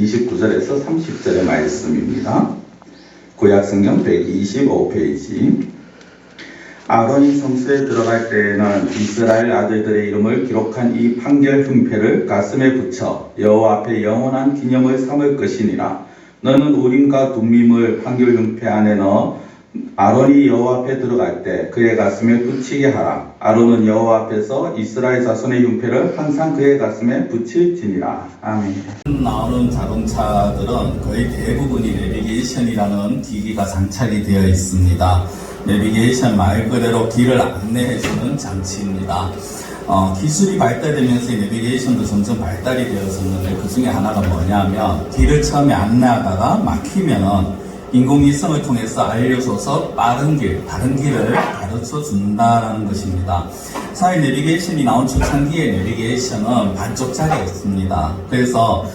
29절에서 30절의 말씀입니다. 구약성경 125페이지. 아론이 성소에 들어갈 때에는 이스라엘 아들들의 이름을 기록한 이 판결 흉패를 가슴에 붙여 여호와 앞에 영원한 기념을 삼을 것이니라. 너는 우림과 둠밈을 판결 흉패 안에 넣어 아론이 여호와 앞에 들어갈 때 그의 가슴에 붙이게 하라. 아론은 여호와 앞에서 이스라엘 자손의 흉패를 항상 그의 가슴에 붙일지니라. 아멘. 나오는 자동차들은 거의 대부분이 내비게이션이라는 기기가 장착이 되어 있습니다. 내비게이션 말 그대로 길을 안내해주는 장치입니다. 기술이 발달되면서 내비게이션도 점점 발달이 되었었는데 그 중에 하나가 뭐냐면 길을 처음에 안내하다가 막히면은 인공위성을 통해서 알려줘서 빠른 길, 다른 길을 가르쳐 준다라는 것입니다. 사회 내비게이션이 나온 초창기의 내비게이션은 반쪽짜리였습니다. 그래서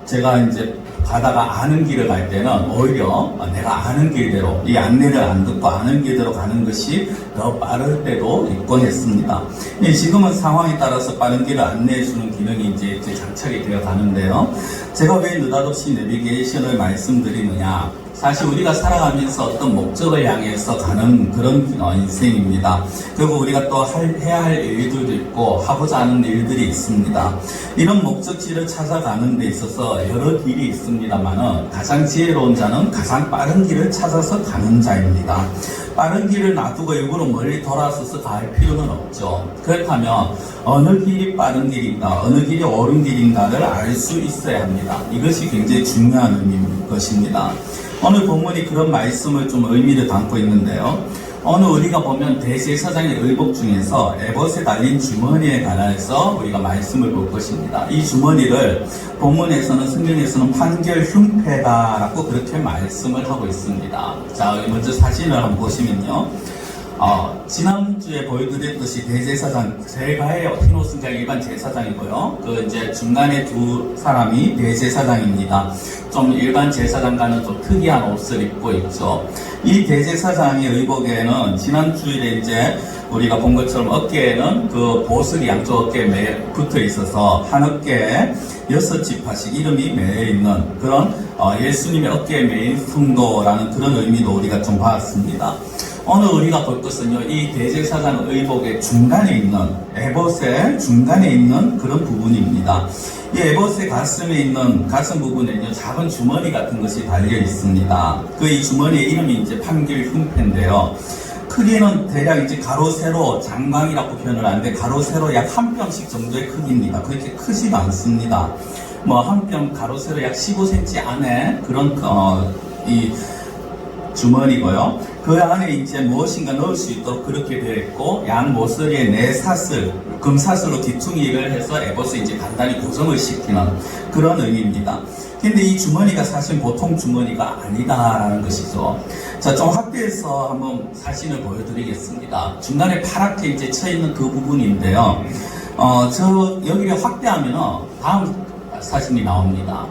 제가 이제 가다가 아는 길을 갈 때는 오히려 내가 아는 길대로 이 안내를 안 듣고 아는 길대로 가는 것이 더 빠를 때도 있곤 했습니다. 지금은 상황에 따라서 빠른 길을 안내해주는 기능이 이제 장착이 되어 가는데요. 제가 왜 느닷없이 내비게이션을 말씀드리느냐? 사실 우리가 살아가면서 어떤 목적을 향해서 가는 그런 인생입니다. 그리고 우리가 또 해야 할 일들도 있고 하고자 하는 일들이 있습니다. 이런 목적지를 찾아가는 데 있어서 여러 길이 있습니다만은 가장 지혜로운 자는 가장 빠른 길을 찾아서 가는 자입니다. 빠른 길을 놔두고 일부러 멀리 돌아서서 갈 필요는 없죠. 그렇다면 어느 길이 빠른 길인가, 어느 길이 옳은 길인가를 알 수 있어야 합니다. 이것이 굉장히 중요한 의미인 것입니다. 오늘 본문이 그런 말씀을 좀 의미를 담고 있는데요. 오늘 우리가 보면 대제사장의 의복 중에서 에봇에 달린 주머니에 관해서 우리가 말씀을 볼 것입니다. 이 주머니를 본문에서는 성경에서는 판결 흉패다라고 그렇게 말씀을 하고 있습니다. 자, 먼저 사진을 한번 보시면요. 지난주에 보여드렸듯이 대제사장, 제가해요. 흰옷승장 일반 제사장이고요. 그 이제 중간에 두 사람이 대제사장입니다. 좀 일반 제사장과는 좀 특이한 옷을 입고 있죠. 이 대제사장의 의복에는 지난주에 이제 우리가 본 것처럼 어깨에는 그 보석이 양쪽 어깨에 붙어 있어서 한 어깨에 6지파씩 이름이 매여 있는 그런 예수님의 어깨에 매인 성도라는 그런 의미도 우리가 좀 봤습니다. 오늘 우리가 볼 것은요, 이 대제사장 의복의 중간에 있는, 에봇의 중간에 있는 그런 부분입니다. 이 에봇의 가슴에 있는 가슴 부분에는요, 작은 주머니 같은 것이 달려 있습니다. 이 주머니의 이름이 이제 판결 흉패인데요. 크기는 대략 이제 가로, 세로, 장광이라고 표현을 하는데, 가로, 세로 약 한 뼘씩 정도의 크기입니다. 그렇게 크지도 않습니다. 한 뼘 가로, 세로 약 15cm 안에 그런, 이 주머니고요. 그 안에 이제 무엇인가 넣을 수 있도록 그렇게 되어 있고, 양 모서리에 내사슬, 금사슬로 뒤퉁이를 해서 에봇을 이제 간단히 고정을 시키는 그런 의미입니다. 근데 이 주머니가 사실 보통 주머니가 아니다라는 것이죠. 자, 좀 확대해서 한번 사진을 보여드리겠습니다. 중간에 파랗게 이제 쳐 있는 그 부분인데요. 여기를 확대하면 다음 사진이 나옵니다.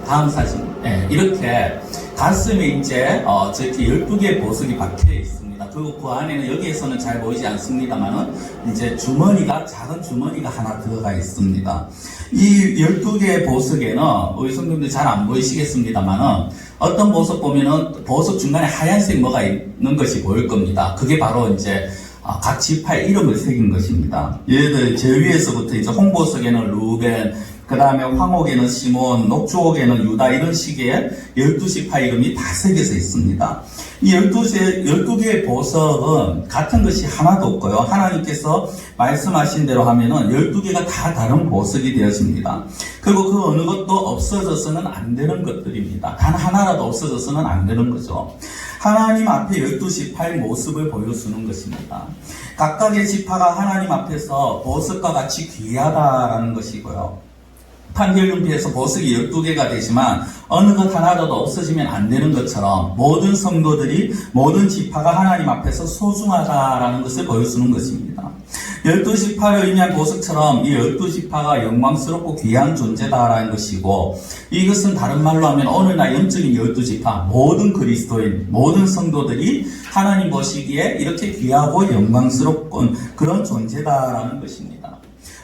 다음 사진. 네, 이렇게 가슴에 이제 저렇게 12개의 보석이 박혀 있습니다. 그리고 그 안에는 여기에서는 잘 보이지 않습니다만은 이제 주머니가, 작은 주머니가 하나 들어가 있습니다. 이 12개의 보석에는 우리 성도님들 잘 안 보이시겠습니다만은 어떤 보석 보면은 보석 중간에 하얀색 뭐가 있는 것이 보일 겁니다. 그게 바로 이제 각 지파의 이름을 새긴 것입니다. 예를 들어 제 위에서부터 이제 홍보석에는 루벤, 그 다음에 황옥에는 시몬, 녹주옥에는 유다, 이런 식의 12지파 이름이 다 새겨져 있습니다. 이 12개의 보석은 같은 것이 하나도 없고요. 하나님께서 말씀하신 대로 하면은 12개가 다 다른 보석이 되어집니다. 그리고 그 어느 것도 없어져서는 안 되는 것들입니다. 단 하나라도 없어져서는 안 되는 거죠. 하나님 앞에 12지파의 모습을 보여주는 것입니다. 각각의 지파가 하나님 앞에서 보석과 같이 귀하다라는 것이고요. 판결흉패에서 보석이 12개가 되지만 어느 것 하나라도 없어지면 안 되는 것처럼 모든 성도들이, 모든 지파가 하나님 앞에서 소중하다라는 것을 보여주는 것입니다. 12지파를 의미한 보석처럼 이 12지파가 영광스럽고 귀한 존재다라는 것이고, 이것은 다른 말로 하면 오늘날 영적인 12지파, 모든 그리스도인, 모든 성도들이 하나님 보시기에 이렇게 귀하고 영광스럽고 그런 존재다라는 것입니다.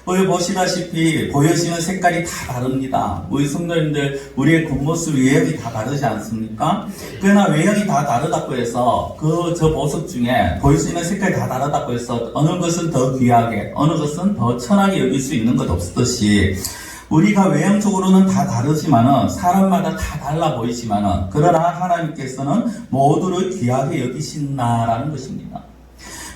여기 보시다시피 보여지는 색깔이 다 다릅니다. 우리 성도님들, 우리의 겉모습 외형이 다 다르지 않습니까? 그러나 외형이 다 다르다고 해서 저 보석 중에 보여지는 색깔이 다 다르다고 해서 어느 것은 더 귀하게, 어느 것은 더 천하게 여길 수 있는 것 없듯이 우리가 외형적으로는 다 다르지만은 사람마다 다 달라 보이지만은 그러나 하나님께서는 모두를 귀하게 여기신다라는 것입니다.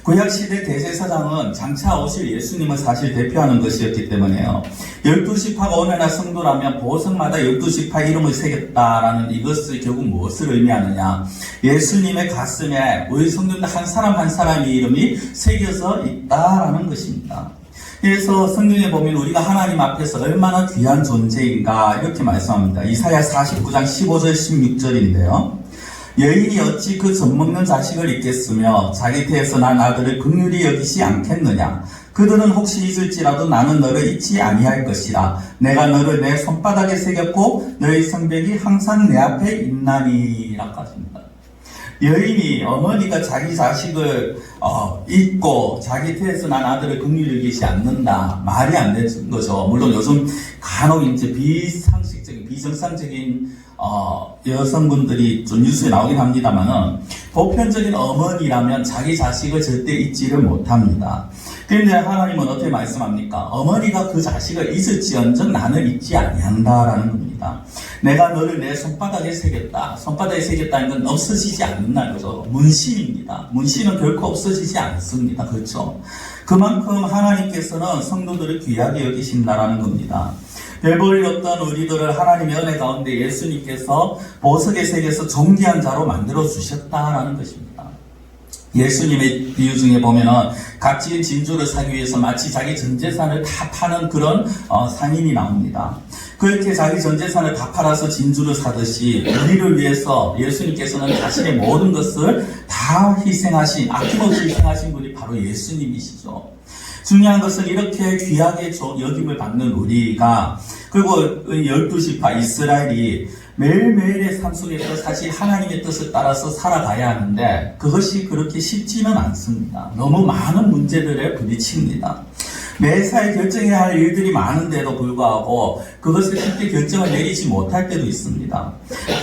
구약시대 대제사장은 장차 오실 예수님을 사실 대표하는 것이었기 때문에요. 12지파가 오늘날 성도라면 보석마다 12지파 이름을 새겼다라는 이것이 결국 무엇을 의미하느냐. 예수님의 가슴에 우리 성도들 한 사람 한 사람의 이름이 새겨서 있다라는 것입니다. 그래서 성경에 보면 우리가 하나님 앞에서 얼마나 귀한 존재인가 이렇게 말씀합니다. 이사야 49장 15절 16절인데요. 여인이 어찌 그 젖먹는 자식을 잊겠으며 자기 태에서 난 아들을 긍휼히 여기지 않겠느냐. 그들은 혹시 잊을지라도 나는 너를 잊지 아니할 것이라. 내가 너를 내 손바닥에 새겼고 너의 성벽이 항상 내 앞에 있나니라고 하십니다. 여인이 어머니가 자기 자식을 잊고 자기 태에서 난 아들을 긍휼히 여기지 않는다. 말이 안 되는 거죠. 물론 요즘 간혹 이제 비상식적인 비정상적인 여성분들이 좀 뉴스에 나오긴 합니다만은 보편적인 어머니라면 자기 자식을 절대 잊지를 못합니다. 그런데 하나님은 어떻게 말씀합니까? 어머니가 그 자식을 잊을지언정 나는 잊지 아니한다라는 겁니다. 내가 너를 내 손바닥에 새겼다. 손바닥에 새겼다는 건 없어지지 않는다는 거죠. 문신입니다. 문신은 결코 없어지지 않습니다. 그렇죠? 그만큼 하나님께서는 성도들을 귀하게 여기신다라는 겁니다. 별 볼 일 없던 우리들을 하나님의 은혜 가운데 예수님께서 보석에 새겨서 존귀한 자로 만들어 주셨다라는 것입니다. 예수님의 비유 중에 보면은 값진 진주를 사기 위해서 마치 자기 전 재산을 다 파는 그런 상인이 나옵니다. 그렇게 자기 전 재산을 다 팔아서 진주를 사듯이 우리를 위해서 예수님께서는 자신의 모든 것을 다 희생하신, 아낌없이 희생하신 분이 바로 예수님이시죠. 중요한 것은 이렇게 귀하게 여김을 받는 우리가, 그리고 12지파 이스라엘이 매일매일의 삶 속에서 사실 하나님의 뜻을 따라서 살아가야 하는데 그것이 그렇게 쉽지는 않습니다. 너무 많은 문제들에 부딪힙니다. 매사에 결정해야 할 일들이 많은데도 불구하고 그것을 쉽게 결정을 내리지 못할 때도 있습니다.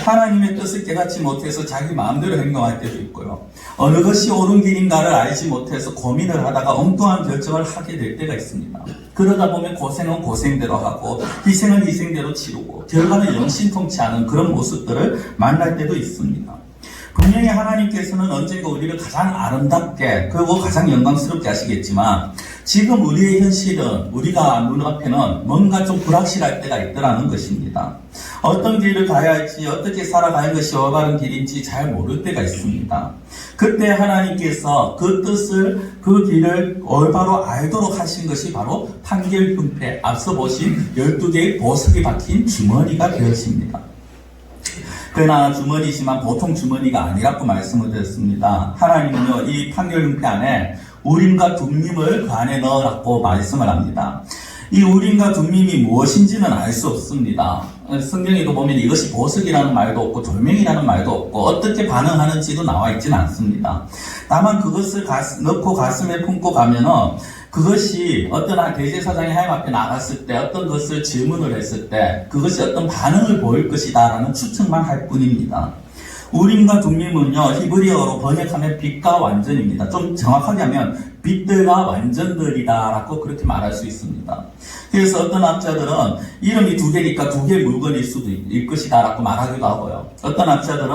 하나님의 뜻을 깨닫지 못해서 자기 마음대로 행동할 때도 있고요. 어느 것이 옳은 길인가를 알지 못해서 고민을 하다가 엉뚱한 결정을 하게 될 때가 있습니다. 그러다 보면 고생은 고생대로 하고 희생은 희생대로 치르고 결과는 영신통치 않은 그런 모습들을 만날 때도 있습니다. 분명히 하나님께서는 언젠가 우리를 가장 아름답게 그리고 가장 영광스럽게 하시겠지만 지금 우리의 현실은 우리가 눈앞에는 뭔가 좀 불확실할 때가 있더라는 것입니다. 어떤 길을 가야 할지 어떻게 살아가는 것이 올바른 길인지 잘 모를 때가 있습니다. 그때 하나님께서 그 뜻을 그 길을 올바로 알도록 하신 것이 바로 판결훈패 앞서 보신 12개의 보석이 박힌 주머니가 되었습니다. 그러나 주머니지만 보통 주머니가 아니라고 말씀을 드렸습니다. 하나님은요, 이 판결문패 안에 우림과 둠밈을 그 안에 넣으라고 말씀을 합니다. 이 우림과 둠밈이 무엇인지는 알 수 없습니다. 성경에도 보면 이것이 보석이라는 말도 없고 돌멩이라는 말도 없고 어떻게 반응하는지도 나와 있지는 않습니다. 다만 그것을 넣고 가슴에 품고 가면은 그것이 어떤 한 대제사장이 하나님 앞에 나갔을 때 어떤 것을 질문을 했을 때 그것이 어떤 반응을 보일 것이다 라는 추측만 할 뿐입니다. 우림과 둠밈은요, 히브리어로 번역하면 빛과 완전입니다. 좀 정확하게 하면 빛들과 완전들이다 라고 그렇게 말할 수 있습니다. 그래서 어떤 학자들은 이름이 두 개니까 두 개의 물건일 수도 있을 것이다 라고 말하기도 하고요. 어떤 학자들은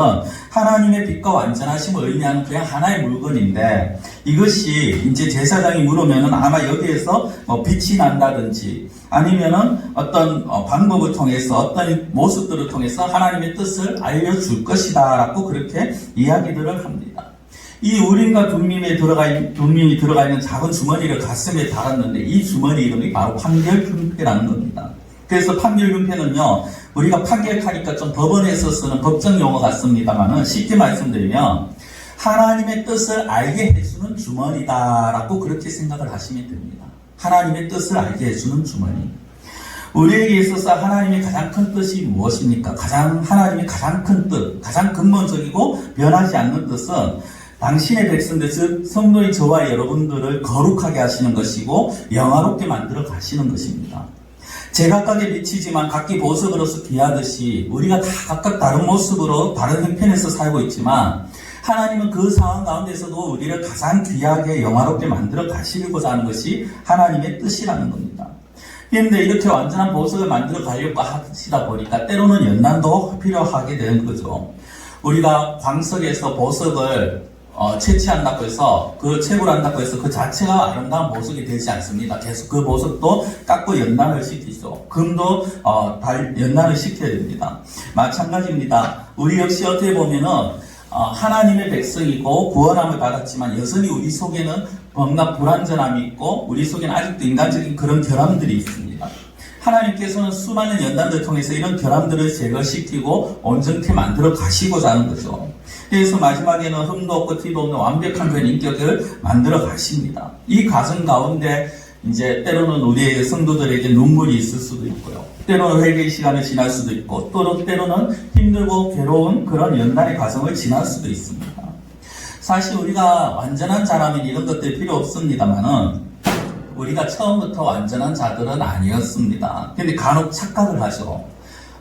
하나님의 빛과 완전하심을 의미하는 그냥 하나의 물건인데 이것이 이제 제사장이 물으면은 아마 여기에서 빛이 난다든지 아니면은 어떤 방법을 통해서 어떤 모습들을 통해서 하나님의 뜻을 알려줄 것이다 라고 그렇게 이야기들을 합니다. 이 우림과 둠밈이 들어가 있는 작은 주머니를 가슴에 달았는데 이 주머니 이름이 바로 판결훈패라는 겁니다. 그래서 판결훈패는요, 우리가 판결하니까 좀 법원에서 쓰는 법정 용어 같습니다만은 쉽게 말씀드리면 하나님의 뜻을 알게 해주는 주머니다라고 그렇게 생각을 하시면 됩니다. 하나님의 뜻을 알게 해주는 주머니. 우리에게 있어서 하나님의 가장 큰 뜻이 무엇입니까? 하나님의 가장 큰 뜻, 가장 근본적이고 변하지 않는 뜻은 당신의 백성들, 즉 성도인 저와 여러분들을 거룩하게 하시는 것이고 영화롭게 만들어 가시는 것입니다. 제각각의 빛이지만 각기 보석으로서 귀하듯이 우리가 다 각각 다른 모습으로 다른 형편에서 살고 있지만 하나님은 그 상황 가운데서도 우리를 가장 귀하게 영화롭게 만들어 가시고자 하는 것이 하나님의 뜻이라는 겁니다. 그런데 이렇게 완전한 보석을 만들어 가려고 하시다 보니까 때로는 연단도 필요하게 되는 거죠. 우리가 광석에서 보석을 채취한다고 해서 채굴한다고 해서 그 자체가 아름다운 보석이 되지 않습니다. 계속 그 보석도 깎고 연단을 시키죠. 금도 연단을 시켜야 됩니다. 마찬가지입니다. 우리 역시 어떻게 보면은 하나님의 백성이고 구원함을 받았지만 여전히 우리 속에는 뭔가 불완전함이 있고 우리 속에는 아직도 인간적인 그런 결함들이 있습니다. 하나님께서는 수많은 연단들을 통해서 이런 결함들을 제거시키고 온전케 만들어 가시고자 하는 거죠. 그래서 마지막에는 흠도 없고 티도 없는 완벽한 그런 인격을 만들어 가십니다. 이 과정 가운데 이제 때로는 우리의 성도들에게 눈물이 있을 수도 있고요. 때로는 회개의 시간을 지날 수도 있고 또 때로는 힘들고 괴로운 그런 연단의 과정을 지날 수도 있습니다. 사실 우리가 완전한 자라면 이런 것들이 필요 없습니다만은 우리가 처음부터 완전한 자들은 아니었습니다. 근데 간혹 착각을 하죠.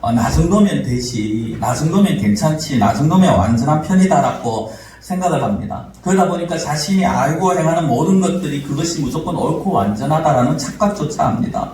나 정도면 되지, 나 정도면 괜찮지, 나 정도면 완전한 편이다라고 생각을 합니다. 그러다 보니까 자신이 알고 행하는 모든 것들이 그것이 무조건 옳고 완전하다라는 착각조차 합니다.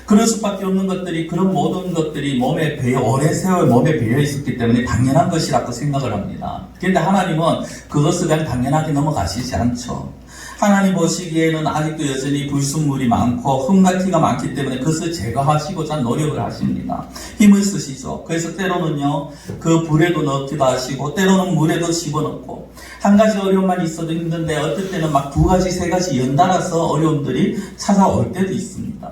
그럴 수밖에 없는 것들이 그런 모든 것들이 오랜 세월 몸에 배어 있었기 때문에 당연한 것이라고 생각을 합니다. 그런데 하나님은 그것을 그냥 당연하게 넘어가시지 않죠. 하나님 보시기에는 아직도 여전히 불순물이 많고 흠과 티가 많기 때문에 그것을 제거하시고자 노력을 하십니다. 힘을 쓰시죠. 그래서 때로는요 그 불에도 넣기도 하시고 때로는 물에도 집어넣고 한 가지 어려움만 있어도 힘든데 어떨 때는 막 두 가지 세 가지 연달아서 어려움들이 찾아올 때도 있습니다.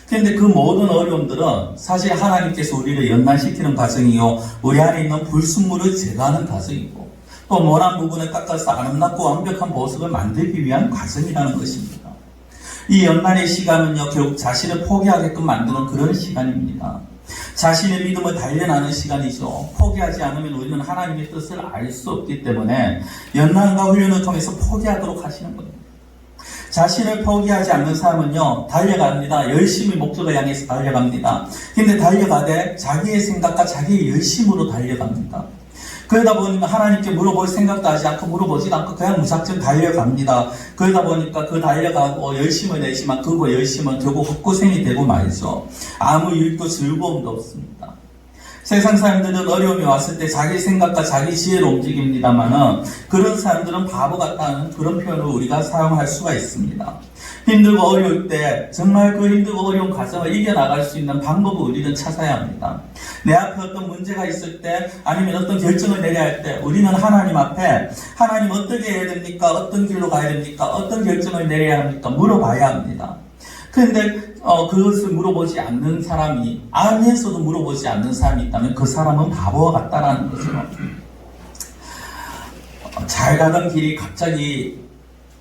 그런데 그 모든 어려움들은 사실 하나님께서 우리를 연단시키는 과정이요 우리 안에 있는 불순물을 제거하는 과정이고 또 모난 부분을 깎아서 아름답고 완벽한 보석을 만들기 위한 과정이라는 것입니다. 이 연단의 시간은요 결국 자신을 포기하게끔 만드는 그런 시간입니다. 자신의 믿음을 단련하는 시간이죠. 포기하지 않으면 우리는 하나님의 뜻을 알 수 없기 때문에 연단과 훈련을 통해서 포기하도록 하시는 겁니다. 자신을 포기하지 않는 사람은요 달려갑니다. 열심히 목적을 향해서 달려갑니다. 근데 달려가되 자기의 생각과 자기의 열심으로 달려갑니다. 그러다 보니까 하나님께 물어볼 생각도 하지 않고 물어보지도 않고 그냥 무작정 달려갑니다. 그러다 보니까 그 달려가고 열심을 내지만 그 열심은 결국 헛고생이 되고 말이죠. 아무 일도 즐거움도 없습니다. 세상 사람들은 어려움이 왔을 때 자기 생각과 자기 지혜로 움직입니다만은 그런 사람들은 바보 같다는 그런 표현을 우리가 사용할 수가 있습니다. 힘들고 어려울 때 정말 그 힘들고 어려운 과정을 이겨나갈 수 있는 방법을 우리는 찾아야 합니다. 내 앞에 어떤 문제가 있을 때 아니면 어떤 결정을 내려야 할 때 우리는 하나님 앞에 하나님 어떻게 해야 됩니까? 어떤 길로 가야 됩니까? 어떤 결정을 내려야 합니까? 물어봐야 합니다. 그런데 그것을 물어보지 않는 사람이 알면서도 물어보지 않는 사람이 있다면 그 사람은 바보와 같다라는 거죠. 잘 가던 길이 갑자기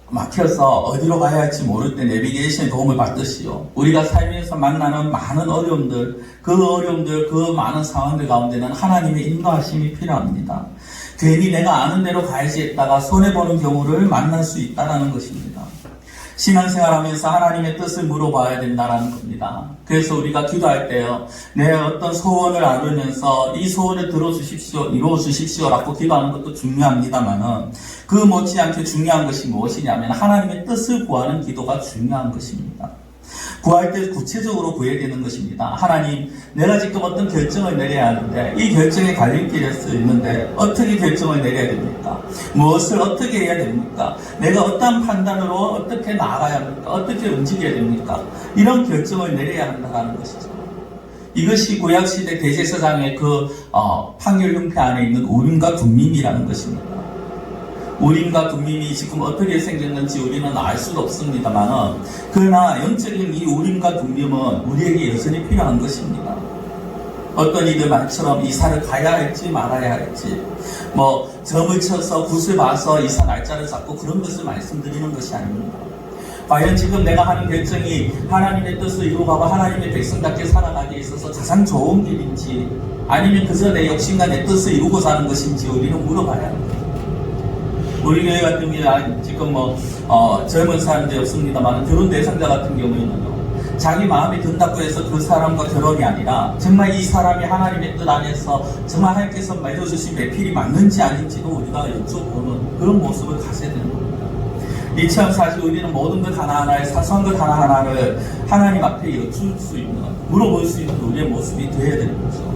막혀서 어디로 가야 할지 모를 때 내비게이션의 도움을 받듯이요. 우리가 살면서 만나는 많은 어려움들, 그 많은 상황들 가운데는 하나님의 인도하심이 필요합니다. 괜히 내가 아는 대로 가야지 했다가 손해보는 경우를 만날 수 있다는 것입니다. 신앙생활하면서 하나님의 뜻을 물어봐야 된다는 겁니다. 그래서 우리가 기도할 때요, 내 어떤 소원을 알으면서 이 소원을 들어주십시오, 이루어주십시오라고 기도하는 것도 중요합니다만은 그 못지않게 중요한 것이 무엇이냐면 하나님의 뜻을 구하는 기도가 중요한 것입니다. 구할 때 구체적으로 구해야 되는 것입니다. 하나님, 내가 지금 어떤 결정을 내려야 하는데 이 결정에 갈림길일 수 있는데 어떻게 결정을 내려야 됩니까? 무엇을 어떻게 해야 됩니까? 내가 어떤 판단으로 어떻게 나아가야 합니까? 어떻게 움직여야 됩니까? 이런 결정을 내려야 한다는 것이죠. 이것이 구약시대 대제사장의 판결 흉패 안에 있는 우림과 둠밈이라는 것입니다. 우림과 둠밈이 지금 어떻게 생겼는지 우리는 알 수도 없습니다만 그러나 영적인 이 우림과 둠밈은 우리에게 여전히 필요한 것입니다. 어떤 이들 말처럼 이사를 가야 할지 말아야 할지 점을 쳐서 굿을 봐서 이사 날짜를 잡고 그런 것을 말씀드리는 것이 아닙니다. 과연 지금 내가 하는 결정이 하나님의 뜻을 이루어가고 하나님의 백성답게 살아가기에 있어서 가장 좋은 길인지 아니면 그저 내 욕심과 내 뜻을 이루고자 하는 것인지 우리는 물어봐야 합니다. 우리 교회 같은 경우에 지금 젊은 사람들이 없습니다만 결혼 대상자 같은 경우에는요, 자기 마음에 든다고 해서 그 사람과 결혼이 아니라 정말 이 사람이 하나님의 뜻 안에서 정말 하나님께서 맺어주신 매필이 맞는지 아닌지도 우리가 여쭤보는 그런 모습을 가져야 되는 겁니다. 이처럼 사실 우리는 모든 것 하나하나에 사소한 것 하나하나를 하나님 앞에 여쭐 수 있는, 물어볼 수 있는 우리의 모습이 되어야 되는 거죠.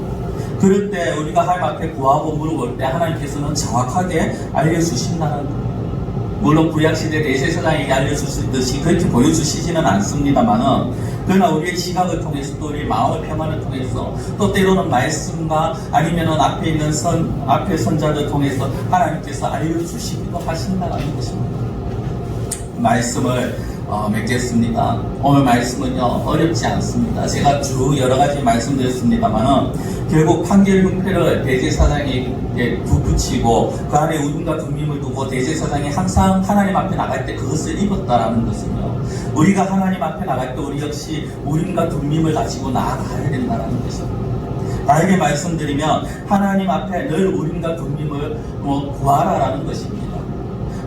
그럴 때 우리가 하나님 앞에 구하고 물어볼 때 하나님께서는 정확하게 알려주신다는 거예요. 물론 구약시대 대제사장에게 알려주시듯이 그렇게 보여주시지는 않습니다만은, 그러나 우리의 시각을 통해서 또 우리의 마음의 평안을 통해서 또 때로는 말씀과 아니면은 앞에 있는 앞에 선자를 통해서 하나님께서 알려주시기도 하신다는 것입니다. 말씀을 맺겠습니다. 오늘 말씀은요, 어렵지 않습니다. 제가 쭉 여러 가지 말씀드렸습니다만은, 결국 판결 흉패를 대제사장에게 붙이고 그 안에 우림과 둠밈을 두고 대제사장이 항상 하나님 앞에 나갈 때 그것을 입었다라는 것은요, 우리가 하나님 앞에 나갈 때 우리 역시 우림과 둠밈을 가지고 나아가야 된다는 것입니다. 나에게 말씀드리면 하나님 앞에 늘 우림과 둠밈을 구하라라는 것입니다.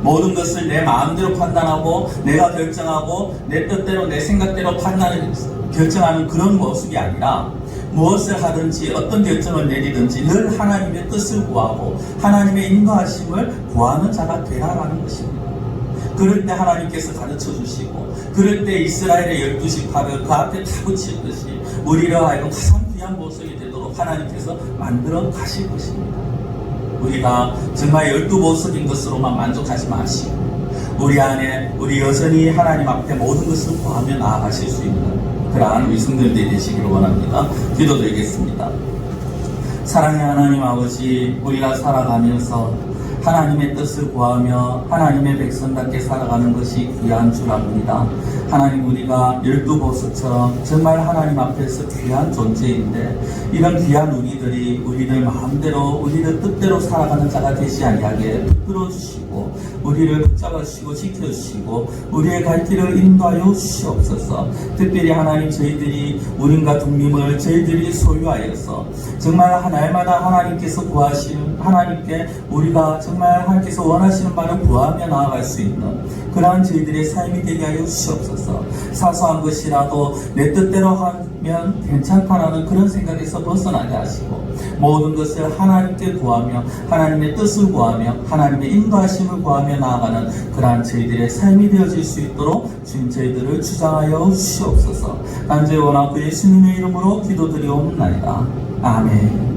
모든 것을 내 마음대로 판단하고 내가 결정하고 내 뜻대로 내 생각대로 결정하는 그런 모습이 아니라, 무엇을 하든지 어떤 결정을 내리든지 늘 하나님의 뜻을 구하고 하나님의 인도하심을 구하는 자가 되라라는 것입니다. 그럴 때 하나님께서 가르쳐 주시고, 그럴 때 이스라엘의 12지파를 그 앞에 다 붙이듯이 우리를 하여금 가장 귀한 모습이 되도록 하나님께서 만들어 가실 것입니다. 우리가 정말 12보석인 것으로만 만족하지 마시고 우리 안에 우리 여전히 하나님 앞에 모든 것을 구하며 나아가실 수 있는 그러한 우리 성도들이 되시기를 원합니다. 기도드리겠습니다. 사랑의 하나님 아버지, 우리가 살아가면서 하나님의 뜻을 구하며 하나님의 백성답게 살아가는 것이 귀한 줄 압니다. 하나님, 우리가 12보석처럼 정말 하나님 앞에서 귀한 존재인데, 이런 귀한 우리들이 우리를 마음대로 우리를 뜻대로 살아가는 자가 되지 아니하게 붙들어 주시고 우리를 붙잡아 주시고 지켜 주시고 우리의 갈 길을 인도하여 주시옵소서. 특별히 하나님, 저희들이 우림과 둠밈을 저희들이 소유하여서 정말 날마다 하나님께서 구하시는, 하나님께 우리가 정말 하나님께서 원하시는 바를 구하며 나아갈 수 있는 그러한 저희들의 삶이 되게 하여 주시옵소서. 사소한 것이라도 내 뜻대로 하면 괜찮다라는 그런 생각에서 벗어나게 하시고, 모든 것을 하나님께 구하며 하나님의 뜻을 구하며 하나님의 인도하심을 구하며 나아가는 그러한 저희들의 삶이 되어질 수 있도록 주님 저희들을 주장하여 주시옵소서. 간절히 원하고 예수님의 이름으로 기도드리옵나이다. 아멘.